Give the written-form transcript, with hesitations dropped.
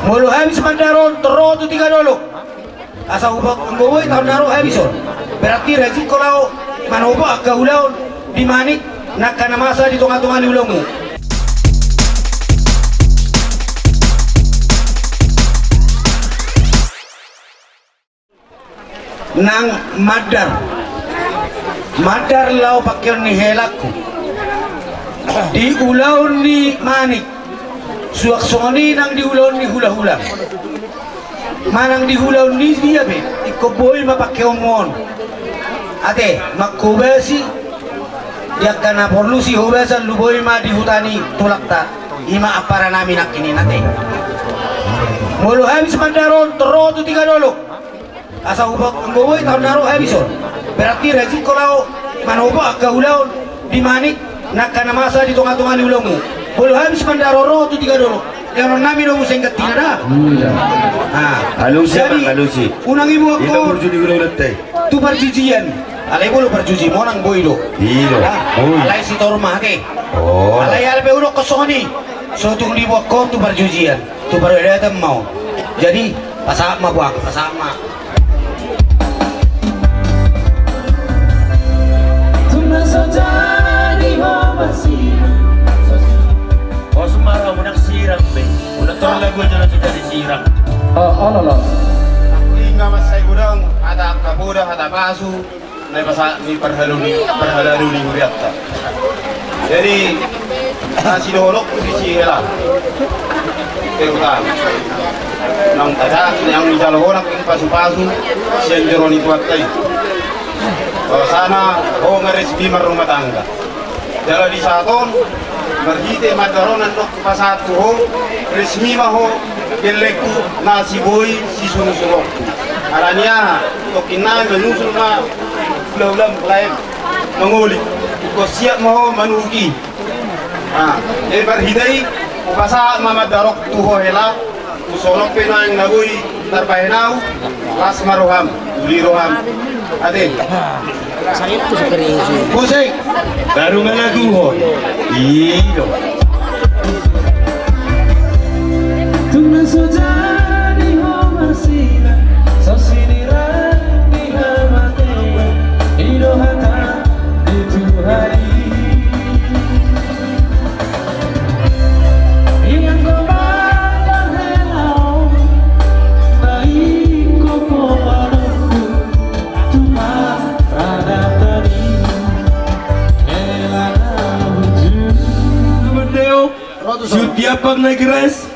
Mulu habis mandaron tero tu tiga dulu. Asa ubah nggoy tahun naro habison. Berarti resiko lau manubah ke ulau di manik nak kana masa di tengah-tengah di ulangmu. Nang madar lau pakai ni helaku di ulau ni manik suak soni nang di ulau ni hula-hula manang di ulau ni dia be ikoboy mapakai omon ate makubesi dia kana polusi hubesa luboy ma di hutani tulakta ima apara namin nakini nate mulu habis mandaron tero tu tiga dulu asa ubah nggoy tahun naro habison berarti resiko lau manubah ke ulau di manik nak kana masa di tengah-tengah di ulangmu mulu habis mandaroro tu tiga dulu yang nami dong sengket tidak halusi halusi unang ibu aku tu perjujian alai bolu perjuji monang boy do alai si torma ke alai albe udah kosoni so tu di boko tu perjujian tu baru ada mau jadi pasak ma buak pasak ma oh Sumarang udah sirang be udah turun lagu jalan sudah disirang Allah hingga masai gudang ada kabuda ada basu naik pasak ni perhaluni muriatta jadi nasi dolok di sihela terutam nang tada yang di jalan orang ini pasu-pasu siang jeroni tuatai sana oh ngaresmi rumah tangga jalan di saton berhite madaronan dok pasatu ho resmi maho geleku nasi boy si sunu-sunu arania tokina menusul na ulam lain menguli ko siap maho manuki berhidai upasa mama darok tuho hela usonok penang nagui tarbahenau las maroham uliroham ade musik baru ngelagu ho iyo Tuna sojani ho masina sosinira di hamate idohata itu hari yang kau pandang helau baik kau padaku cuma rada tadi helang wujud Medeo, Sutiapang Negres